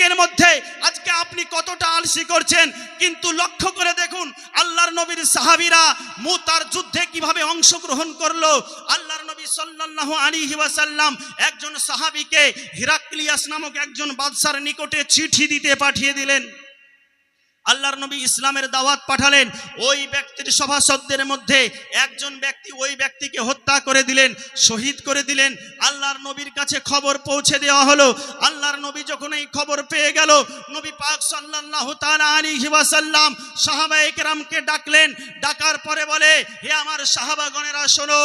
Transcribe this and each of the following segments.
জিন্দেগির মধ্যে আজকে আপনি কতটা আলসি করছেন, কিন্তু লক্ষ্য করে দেখুন আল্লাহর নবীর সাহাবীরা মুতার যুদ্ধে কিভাবে অংশগ্রহণ করলো। আল্লাহর নবী সাল্লাল্লাহু আলাইহি ওয়াসাল্লাম একজন সাহাবীকে হিরাক্লিয়াস নামক একজন বাদশার নিকটে চিঠি দিতে পাঠিয়ে দিলেন। আল্লাহর নবী ইসলামের দাওয়াত পাঠালেন। ওই ব্যক্তির সভাসদদের মধ্যে একজন ব্যক্তি ওই ব্যক্তিকে হত্যা করে দিলেন, শহীদ করে দিলেন। আল্লাহর নবীর কাছে খবর পৌঁছে দেওয়া হলো। আল্লাহর নবী যখন এই খবর পেয়ে গেল, নবী পাক সাল্লাল্লাহু তাআলা আলাইহি ওয়াসাল্লাম সাহাবায়ে কেরামকে ডাকলেন। ডাকার পরে বলে, হে আমার সাহাবাগণেরা শোনো,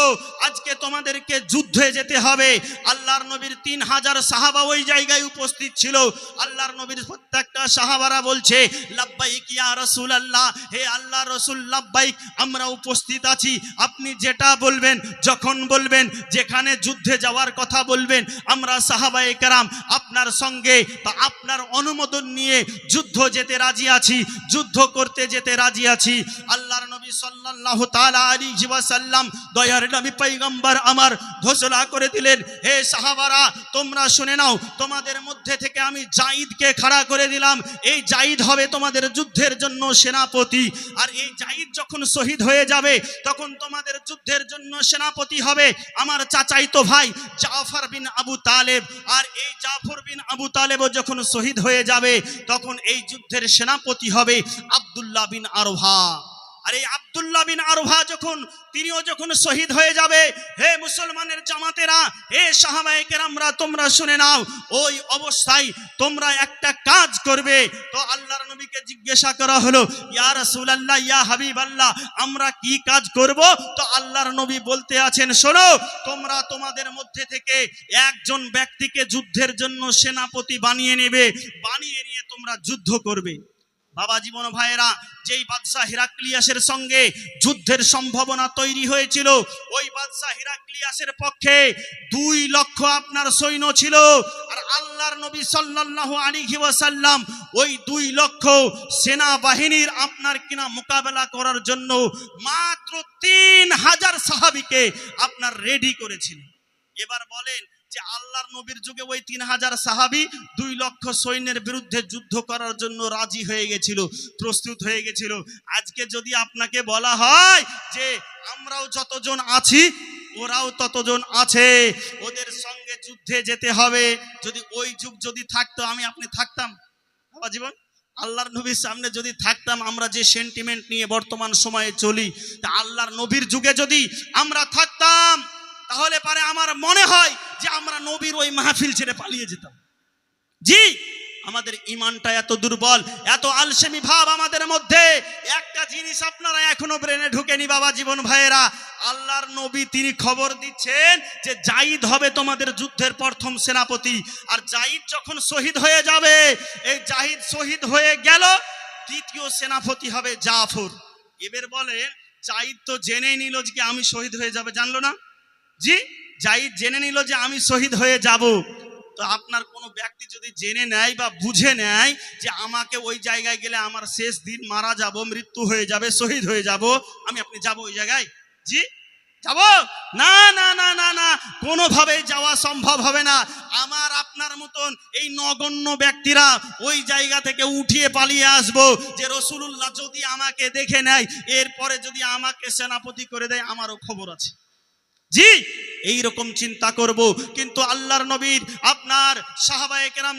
আজকে তোমাদেরকে যুদ্ধে যেতে হবে। আল্লাহর নবীর 3000 সাহাবা ওই জায়গায় উপস্থিত ছিল। আল্লাহর নবীর প্রত্যেকটা সাহাবারা বলছে, লাব্বাইক ইয়া রাসূলুল্লাহ, হে আল্লাহ রাসূল লাব্বাইক, আমরা উপস্থিত আছি। আপনি যেটা বলবেন, যখন বলবেন, যেখানে যুদ্ধে যাওয়ার কথা বলবেন, আমরা সাহাবায়ে কেরাম আপনার সঙ্গে বা আপনার অনুমোদন নিয়ে যুদ্ধ যেতে রাজি আছি, যুদ্ধ করতে যেতে রাজি আছি। আল্লাহর নবী সাল্লাল্লাহু তাআলা আলাইহি ওয়াসাল্লাম দয়ার নবী পয়গম্বর আমার ঘোষণা করে দিলেন, হে সাহাবারা তোমরা শুনে নাও, তোমাদের মধ্যে থেকে আমি জাইদকে খাড়া করে দিলাম। এই জাইদ হবে তোমাদের যুদ্ধের জন্য সেনাপতি। আর এই জাইদ যখন শহীদ হয়ে যাবে, তখন তোমাদের যুদ্ধের জন্য সেনাপতি হবে আমার চাচাইতো ভাই জাফর বিন আবু তালেব। আর এই জাফর বিন আবু তালেবও যখন শহীদ হয়ে যাবে, তখন এই যুদ্ধের সেনাপতি হবে আব্দুল্লাহ বিন আরওহা। আর এই আব্দুল্লাহ বিন আরওহা তিনিও যখন শহীদ হয়ে যাবে, হে মুসলমানের জামাতেরা, হে সাহাবায়ে কেরামরা, তোমরা শুনে নাও, ওই অবস্থায় তোমরা একটা কাজ করবে। তো আল্লাহর নবীকে জিজ্ঞাসা করা হলো, ইয়া রাসূলুল্লাহ, ইয়া হাবিবাল্লাহ, আমরা কি কাজ করব? তো আল্লাহর নবী বলতে আছেন, শোনো, তোমরা তোমাদের মধ্যে থেকে একজন ব্যক্তিকে যুদ্ধের জন্য সেনাপতি বানিয়ে নেবে, বানিয়ে নিয়ে তোমরা যুদ্ধ করবে। বাবা জীবন ভাইয়েরা, যেই বাদশা হিরাক্লিয়াসের সঙ্গে যুদ্ধের সম্ভাবনা তৈরি হয়েছিল, ওই বাদশা হিরাক্লিয়াসের পক্ষে 2 লক্ষ আপনার সৈন্য ছিল। আর আল্লাহর নবী সাল্লাল্লাহু আলাইহি ওয়াসাল্লাম ওই 2 লক্ষ সেনাবাহিনীর আপনার কিনা মোকাবেলা করার জন্য মাত্র 3000 সাহাবীকে আপনার রেডি করেছিলেন। এবার বলেন যে আল্লাহর নবীর যুগে ওই 3000 সাহাবী 2 লক্ষ সৈন্যের বিরুদ্ধে যুদ্ধ করার জন্য রাজি হয়ে গেছিল, প্রস্তুত হয়ে গেছিল। আজকে যদি আপনাকে বলা হয় যে আমরাও যতজন আছি ওরাও ততজন আছে, ওদের সঙ্গে যুদ্ধে যেতে হবে, যদি ওই যুগ যদি থাকতো, আমি আপনি থাকতাম বাবা জীবন? আল্লাহর নবীর সামনে যদি থাকতাম, আমরা যে সেন্টিমেন্ট নিয়ে বর্তমান সময়ে চলি, তা আল্লাহর নবীর যুগে যদি আমরা থাকতাম, তাহলে পারে আমার মনে হয় যে আমরা নবীর ওই মাহফিল ছেড়ে পালিয়ে যেতাম। জি, আমাদের ঈমানটা এত দুর্বল, এত আলসেমি ভাব আমাদের মধ্যে। একটা জিনিস আপনারা এখনো ব্রেনে ঢুকেনি বাবা জীবন ভাইয়েরা, আল্লাহর নবী তিনি খবর দিচ্ছেন যে জাইদ হবে তোমাদের যুদ্ধের প্রথম সেনাপতি। আর জাইদ যখন শহীদ হয়ে যাবে, এই জাইদ শহীদ হয়ে গেল, দ্বিতীয় সেনাপতি হবে জাফর। এবার বলে জাইদ তো জেনে নিল যে আমি শহীদ হয়ে যাবে, জানলো না? জি, জাইদ জেনে নিল যে আমি শহীদ হয়ে যাব। তো আপনার কোনো ব্যক্তি যদি জেনে নেয় বা বুঝে নেয় যে আমাকে ওই জায়গায় গেলে আমার শেষ দিন, মারা যাব, মৃত্যু হয়ে যাবে, শহীদ হয়ে যাব, আমি আপনি যাব ওই জায়গায়? জি, যাব না, না না না না, কোনোভাবেই যাওয়া সম্ভব হবে না। আমার আপনার মতন এই নগণ্য ব্যক্তিরা ওই জায়গা থেকে উঠিয়ে পালিয়ে আসবো যে রাসূলুল্লাহ যদি আমাকে দেখে নেয়, এরপরে যদি আমাকে সেনাপতি করে দেয়, আমারও খবর আছে। জি, এই রকম চিন্তা করব। কিন্তু আল্লাহর নবীর আপনার সাহাবায়ে কেরাম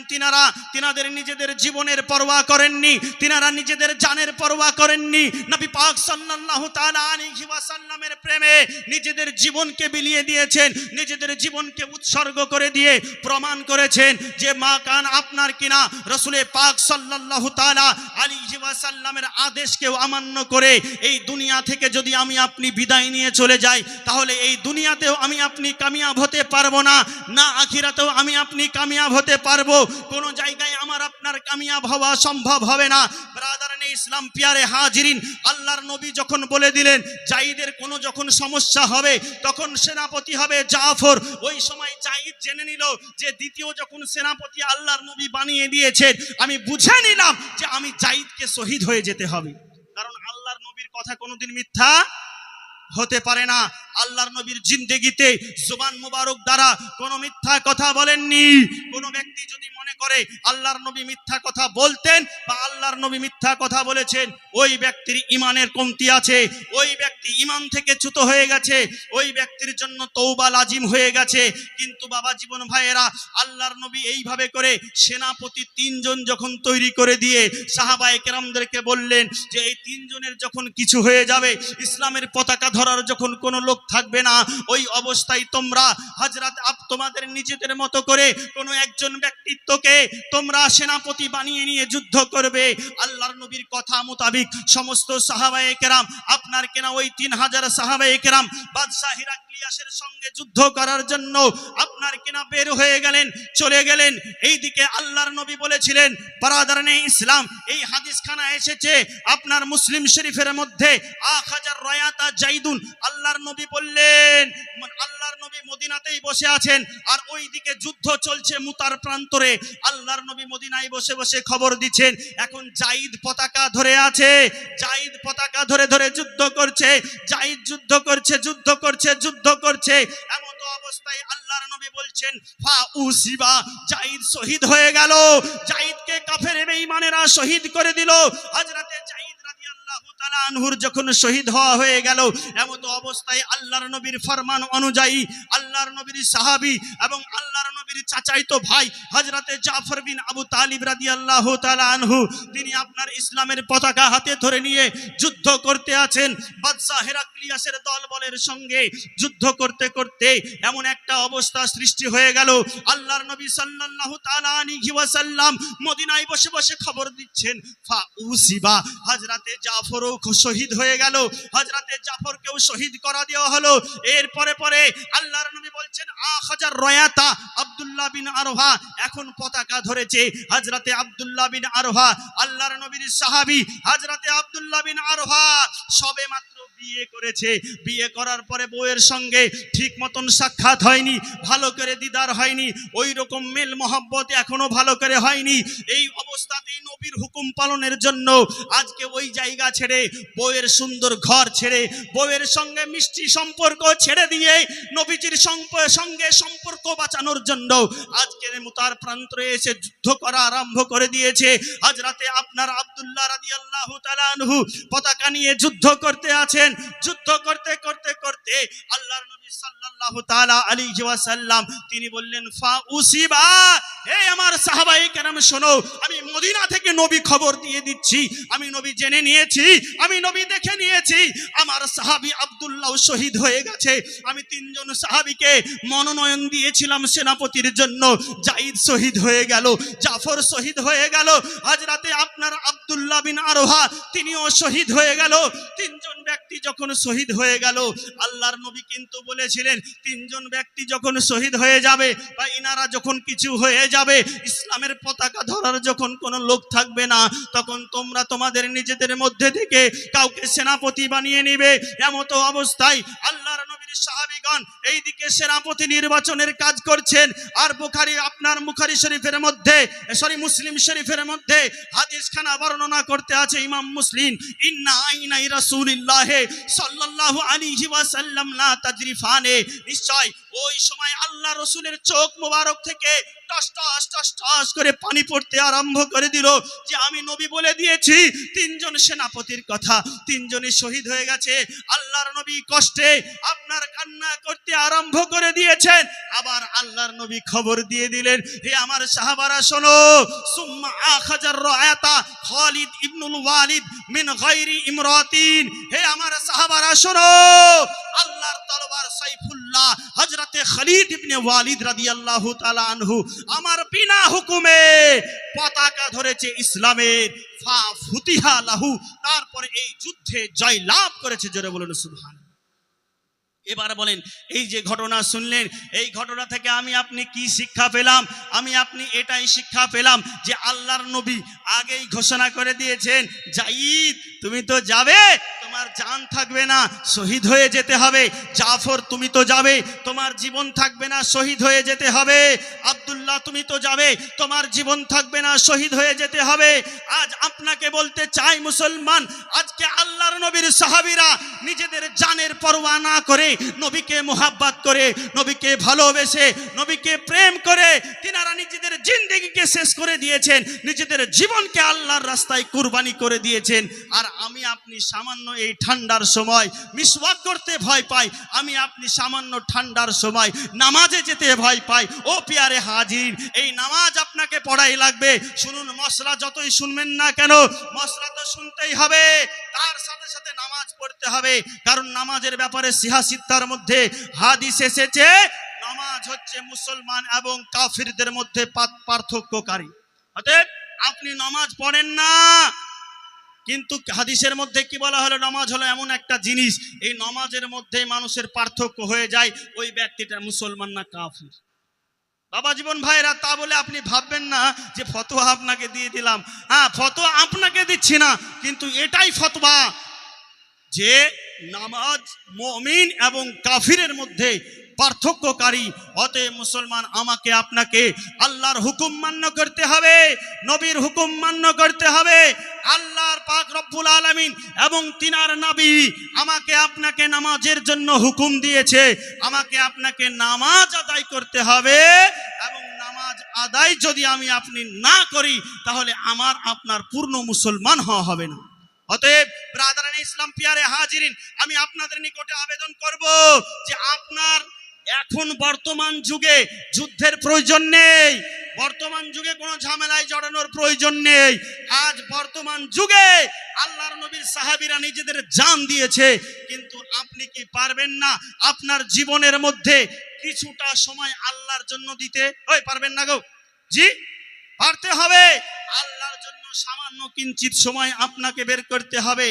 তিনাদের নিজেদের জীবনের পরোয়া করেননি, তিনারা নিজেদের জানের পরোয়া করেননি। নবী পাক সাল্লাল্লাহু তাআলা আলাইহি ওয়াসাল্লামের প্রেমে নিজেদের জীবনকে বিলিয়ে দিয়েছেন, নিজেদের জীবনকে উৎসর্গ করে দিয়ে প্রমাণ করেছেন যে মা কান আপনার কিনা রাসূলে পাক সাল্লাল্লাহু তাআলা আলাইহি ওয়াসাল্লামের আদেশকেও অমান্য করে এই দুনিয়া থেকে যদি আমি আপনি বিদায় নিয়ে চলে যাই, তাহলে এই দুনিয়াতেও আমি আপনি কামিয়াব হতে পারবো না, না আখিরাতেও আমি আপনি কামিয়াব হতে পারবো। কোন জায়গায় আমার আপনার কামিয়াব হওয়া সম্ভব হবে না। ব্রাদারানে ইসলাম, পিয়ারে হাজিরিন, আল্লাহর নবী যখন বলে দিলেন জাইদের কোনো যখন সমস্যা হবে, তখন সেনাপতি হবে জাফর। ওই সময় জাইদ জেনে নিল যে দ্বিতীয় যখন সেনাপতি আল্লাহর নবী বানিয়ে দিয়েছেন, আমি বুঝে নিলাম যে আমি জাইদকে শহীদ হয়ে যেতে হবে। কারণ আল্লাহর নবীর কথা কোনোদিন মিথ্যা হতে পারে না। আল্লাহর নবীর জিন্দেগিতে জুবান মুবারক দ্বারা কোনো মিথ্যা কথা বলেননি। কোনো ব্যক্তি যদি মনে করে আল্লাহর নবী মিথ্যা কথা বলতেন বা আল্লাহর নবী মিথ্যা কথা বলেছেন, ওই ব্যক্তির ঈমানের কমতি আছে, ওই ব্যক্তি ঈমান থেকে চ্যুত হয়ে গেছে, ওই ব্যক্তির জন্য তওবা লাজিম হয়ে গেছে। কিন্তু বাবা জীবন ভাইয়েরা, আল্লাহর নবী এইভাবে করে সেনাপতি 3 জন যখন তৈরি করে দিয়ে সাহাবায়ে কেরামদেরকে বললেন যে এই 3 জনের যখন কিছু হয়ে যাবে, ইসলামের পতাকা ধরার যখন কোনো লোক থাকবে না, ওই অবস্থায় তোমরা হযরত তোমাদের নিজেদের মতো করে কোনো একজন ব্যক্তিত্বকে তোমরা সেনাপতি বানিয়ে নিয়ে যুদ্ধ করবে। আল্লাহর নবীর কথা মোতাবেক সমস্ত সাহাবায়ে কেরাম, আপনার কেনা ওই 3000 সাহাবায়ে কেরাম বাদশা হিরাক্লিয়াসের সঙ্গে যুদ্ধ করার জন্য আপনার কেনা বের হয়ে গেলেন, চলে গেলেন। এইদিকে আল্লাহর নবী বলেছিলেন, বারাদারানে ইসলাম, এই হাদিসখানা এসেছে আপনার মুসলিম শরীফের মধ্যে, আখাজার রায়াতা জাইদুন, আল্লাহর নবী বললেন, আল্লাহর নবী মদিনাতেই বসে আছেন আর ওইদিকে যুদ্ধ চলছে মুতার প্রান্তরে। আল্লাহর নবী মদিনায় বসে বসে খবর দিচ্ছেন, এখন জাইদ পতাকা ধরে আছে, জাইদ পতাকা ধরে ধরে যুদ্ধ করছে, জাইদ যুদ্ধ করছে, যুদ্ধ করছে, যুদ্ধ করছে। এমন অবস্থায় আল্লাহর নবী বলছেন, ফা উসিবা, জাইদ শহীদ হয়ে গেল। জাইদকে কাফের বেঈমানেরা শহীদ করে দিল। হযরতে জাইদ রাদিয়াল্লাহু তাআলা আনহুর যখন শহীদ হওয়া হয়ে গেল, এমন অবস্থায় আল্লাহর নবীর ফরমান অনুযায়ী আল্লাহর নবীর সাহাবী এবং আল্লাহর নবীর চাচাইতো ভাই হযরতে জাফর বিন আবু তালিব রাদিয়াল্লাহু তাআলা আনহু, তিনি আপনার ইসলামের পতাকা হাতে ধরে নিয়ে যুদ্ধ করতে আছেন বাদশা হেরাক্লিয়াসের দলবলের সঙ্গে। যুদ্ধ করতে করতে এমন একটা অবস্থা সৃষ্টি হয়ে গেল, আল্লাহর নবী সাল্লাল্লাহু তাআলা আলাইহি ওয়াসাল্লাম মদিনায় বসে বসে খবর দিচ্ছেন, ফা উসিবা, হযরতে জাফরও শহীদ হয়ে গেল, হযরতে জাফরকেও শহীদ করা দেওয়া হলো। এরপরে পরে আল্লাহর নবী বলছেন, আখাজার রায়াতা আব্দুল্লাহ বিন আরওহা, এখন পতাকা ধরেছে হযরতে আব্দুল্লাহ বিন আরওহা, আল্লাহর নবীর সাহাবী হযরতে আব্দুল্লাহ বিন আরওহা সবে মাত্র বিয়ে করেছে। বিয়ে করার পরে বউয়ের সঙ্গে ঠিক মতন সাক্ষাৎ হয়নি, ভালো করে দিদার হয়নি, ওই রকম মেল মহব্বত এখনো ভালো করে হয়নি। এই অবস্থাতেই নবীর হুকুম পালনের জন্য আজকে ওই জায়গা ছেড়ে, বউয়ের সুন্দর ঘর ছেড়ে, বউয়ের সঙ্গে মিষ্টি সম্পর্ক ছেড়ে দিয়ে নবীজির সঙ্গে সম্পর্ক বাঁচানোর জন্য আজকে মুতার প্রান্তরে এসে যুদ্ধ করা আরম্ভ করে দিয়েছে। হযরতে আপনার আব্দুল্লাহ রাদিয়াল্লাহু তাআলা আনহু পতাকা নিয়ে যুদ্ধ করতে আছেন। যুদ্ধ করতে করতে করতে আল্লাহর নবী সাল্লাল্লাহু তাআলা আলাইহি ওয়াসাল্লাম তিনি বললেন, ফা উসিবা, হে আমার সাহাবায়ে কেরাম শোনো, আমি মদিনা থেকে নবী খবর দিয়ে দিচ্ছি, আমি নবী জেনে নিয়েছি, আমি নবী দেখে নিয়েছি, আমার সাহাবী আব্দুল্লাহ শহীদ হয়ে গেছে। আমি 3 জন সাহাবীকে মনোনয়ন দিয়েছিলাম সেনাপতির জন্য, জাইদ শহীদ হয়ে গেল, জাফর শহীদ হয়ে গেল, হযরতে আপনার আব্দুল্লাহ বিন আরওহা তিনিও শহীদ হয়ে গেল। 3 জন ব্যক্তি যখন শহীদ হয়ে গেল, আল্লাহর নবী কিন্তু বলেছিলেন 3 জন ব্যক্তি যখন শহীদ হয়ে যাবে বা ইনারা যখন কিছু হয়ে যাবে, ইসলামের পতাকা ধরার যখন কোনো লোক থাকবে না, তখন তোমরা তোমাদের নিজেদের মধ্যে থেকে কাউকে সেনাপতি বানিয়ে নিবে। এমতো অবস্থায় আল্লাহর নবীর সাহাবীগণ এইদিকে সেনাপতি নির্বাচনের কাজ করছেন। আর বুখারী শরীফের মধ্যে, মুসলিম শরীফের মধ্যে হাদিসখানা বর্ণনা করতে আছে ইমাম মুসলিম, ইন্না আইনাই রাসূলিল্লাহ সাল্লাল্লাহু আলাইহি ওয়াসাল্লাম লা তাজরিফানে, নিশ্চয় ওই সময় আল্লাহ রাসূলের চোখ মোবারক থেকে টস টস টস টস করে পানি পড়তে আরম্ভ করে দিল যে আমি নবী বলে দিয়েছি 3 জন সেনাপতির কথা, 3 জনই শহীদ হয়ে গেছে। আল্লাহর নবী কষ্টে আপনার কান্না করতে আরম্ভ করে দিয়েছেন। আবার আল্লাহর নবী খবর দিয়ে দিলেন, হে আমার সাহাবারা শোনো, সুম্মা আখাজার রায়াতা খালিদ ইবনুল ওয়ালিদ মিন গায়রি ইমরাতিন, হে আমার সাহাবারা শোনো, আল্লাহর তরবার সাইফুল্লাহ হযরতে খালিদ ইবনে ওয়ালিদ রাদিয়াল্লাহু তাআলা আনহু আমার বিনা হুকুমে পতাকা ধরেছে ইসলামের, ফা ফুতিহা লাহু, তারপরে এই যুদ্ধে জয় লাভ করেছে। জোরে বলুন সুবহানাল্লাহ। এবার বলেন, এই যে ঘটনা শুনলেন, এই ঘটনা থেকে আমি আপনি কি শিক্ষা পেলাম? আমি আপনি এটাই শিক্ষা পেলাম যে আল্লাহর নবী আগেই ঘোষণা করে দিয়েছেন, জাইদ তুমি তো যাবে, তোমার জান থাকবে না, শহীদ হয়ে যেতে হবে। জাফর তুমি তো যাবে, তোমার জীবন থাকবে না, শহীদ হয়ে যেতে হবে। আব্দুল্লাহ তুমি তো যাবে, তোমার জীবন থাকবে না, শহীদ হয়ে যেতে হবে। আজ আপনাকে বলতে চাই মুসলমান, আজকে আল্লাহর নবীর সাহাবীরা নিজেদের জানের পরোয়া না করে, নবীকে মোহাব্বত করে, নবীকে ভালোবেসে, নবীকে প্রেম করে তিনারা নিজেদের জিন্দেগিকে শেষ করে দিয়েছেন, নিজেদের জীবনকে আল্লাহর রাস্তায় কুরবানি করে দিয়েছেন। আর আমি আপনি সামান্য এই ঠান্ডার সময় মিসওয়াক করতে ভয় পাই, আমি আপনি সামান্য ঠান্ডার সময় নামাজে যেতে ভয় পাই। ও পিয়ারে হাজির, এই নামাজ আপনাকে পড়াই লাগবে। শুনুন, মশলা যতই শুনবেন না কেন, মশলা তো শুনতেই হবে, তার সাথে সাথে নামাজ পড়তে হবে। কারণ নামাজের ব্যাপারে সিহাসিত্তার মধ্যে হাদিস এসেছে, নামাজ হচ্ছে মুসলমান এবং কাফিরদের মধ্যে পার্থক্যকারী। অতএব আপনি নামাজ পড়েন না, কিন্তু হাদিসের মধ্যে কি বলা হলো, নামাজ হলো এমন একটা জিনিস, এই নামাজের মধ্যে মানুষের পার্থক্য হয়ে যায় ওই ব্যক্তিটা মুসলমান না কাফির। বাবা জীবন ভাইরা, তা বলে আপনি ভাববেন না যে ফতোয়া আপনাকে দিয়ে দিলাম। হ্যাঁ, ফতোয়া আপনাকে দিচ্ছি না, কিন্তু এটাই ফতোয়া যে নামাজ মুমিন এবং কাফিরের মধ্যে পার্থক্যকারী। অতএব মুসলমান, আমাকে আপনাকে আল্লাহর হুকুম মান্য করতে হবে, নবীর হুকুম মান্য করতে হবে। আল্লাহর পাক রব্বুল আলামিন এবং তিনার নবী আমাকে আপনাকে নামাজের জন্য হুকুম দিয়েছে। আমাকে আপনাকে নামাজ আদায় করতে হবে, এবং নামাজ আদায় যদি আমি আপনি না করি, তাহলে আমার আপনার পূর্ণ মুসলমান হওয়া হবে না। অতএব ব্রাদারান ইসলাম, পিয়ারে হাজিরিন, আমি আপনাদের নিকটে আবেদন করব যে আপনার এখন বর্তমান যুগে যুদ্ধের প্রয়োজন নেই, বর্তমান যুগে কোনো ঝামেলায় জড়ানোর প্রয়োজন নেই। আজ বর্তমান যুগে আল্লাহর নবীর সাহাবীরা নিজেদের জান দিয়েছে, কিন্তু আপনি কি পারবেন না আপনার জীবনের মধ্যে কিছুটা সময় আল্লাহর জন্য দিতে? ওই পারবেন না গো? জি, পারতে হবে। আল্লাহর জন্য সামান্য কিঞ্চিত সময় আপনাকে বের করতে হবে।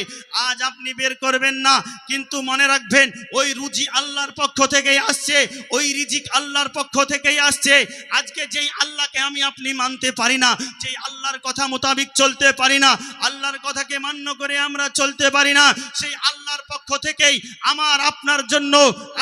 আজ আপনি বের করবেন না, কিন্তু মনে রাখবেন ওই রুজি আল্লাহর পক্ষ থেকেই আসছে, ওই রিজিক আল্লাহর পক্ষ থেকেই আসছে। আজকে যেই আল্লাহকে আমি আপনি মানতে পারি না, যেই আল্লাহর কথা মোতাবিক চলতে পারি না, আল্লাহর কথাকে মান্য করে আমরা চলতে পারি না, সেই আল্লাহর পক্ষ থেকেই আমার আপনার জন্য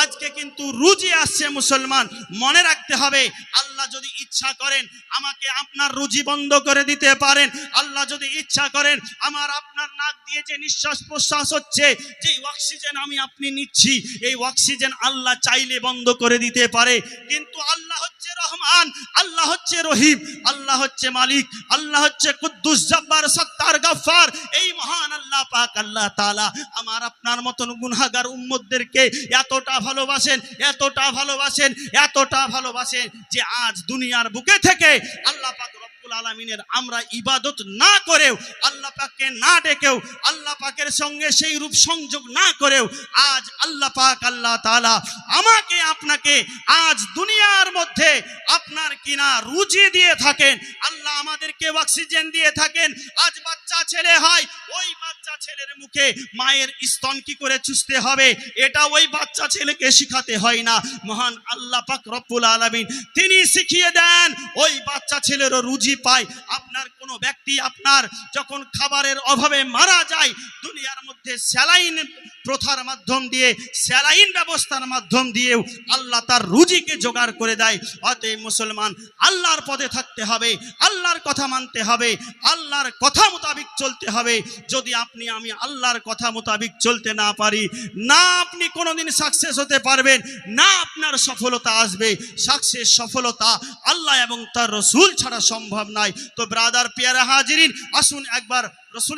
আজকে কিন্তু রুজি আসছে। মুসলমান, মনে রাখতে হবে, আল্লাহ যদি ইচ্ছা করেন আমাকে আপনার রুজি বন্ধ করে দিতে পারেন। আল্লাহ যদি ইচ্ছা করেন আমার আপনার নাক দিয়ে যে নিঃশ্বাস প্রশ্বাস হচ্ছে, যে অক্সিজেন আমি আপনি নিচ্ছি, এই অক্সিজেন আল্লাহ চাইলে বন্ধ করে দিতে পারে। কিন্তু আল্লাহ হচ্ছে রহমান, আল্লাহ হচ্ছে রহিম, আল্লাহ হচ্ছে মালিক, আল্লাহ হচ্ছে কুদ্দুস জব্বার সত্তার গফফার। এই মহান আল্লাহ পাক আল্লাহ তাআলা আমার আপনার মতন গুনাহগার উম্মতদেরকে এতটা ভালোবাসেন, এতটা ভালোবাসেন, এতটা ভালোবাসেন যে আজ দুনিয়ার বুকে থেকে আল্লাহ পাক রব্বুল আলামিনের আমরা ইবাদত না করেও, আল্লাহ পাককে না ডেকেও, আল্লাহ পাকের সঙ্গে সেই রূপ সংযোগ না করেও আজ আল্লাহ পাক আল্লাহ তাআলা আমাকে আপনাকে আজ দুনিয়ার মধ্যে আপনার কিনা রুজি দিয়ে থাকেন। আল্লাহ আমাদেরকে অক্সিজেন দিয়ে থাকেন। আজ বাচ্চা ছেলে হয়, ওই বাচ্চা ছেলের মুখে মায়ের স্তন কি করে চুষতে হবে এটা ওই বাচ্চা ছেলেকে শিখাতে হয় না, মহান আল্লাহ পাক রব্বুল আলামিন তিনি শিখিয়ে দেন, ওই বাচ্চা ছেলেরও রুজি পায়। আপনার কোনো ব্যক্তি আপনার যখন খাবারের অভাবে মারা যায়, দুনিয়ার মধ্যে স্যালাইন প্রথার মাধ্যম দিয়ে, স্যালাইন ব্যবস্থার মাধ্যম দিয়েও আল্লাহ তার রুজিকে জোগাড় করে দেয়। অতএব মুসলমান, আল্লাহর পথে থাকতে হবে, আল্লাহর কথা মানতে হবে, আল্লাহর কথা মোতাবিক চলতে হবে। যদি আপনি আমি আল্লাহর কথা মোতাবিক চলতে না পারি, না আপনি কোনোদিন সাকসেস হতে পারবেন, না আপনার সফলতা আসবে। সাকসেস, সফলতা আল্লাহ এবং তার রসুল ছাড়া সম্ভব নয়। তো ব্রাদার, পিয়ারা হাজিরিন, আসুন একবার রসুল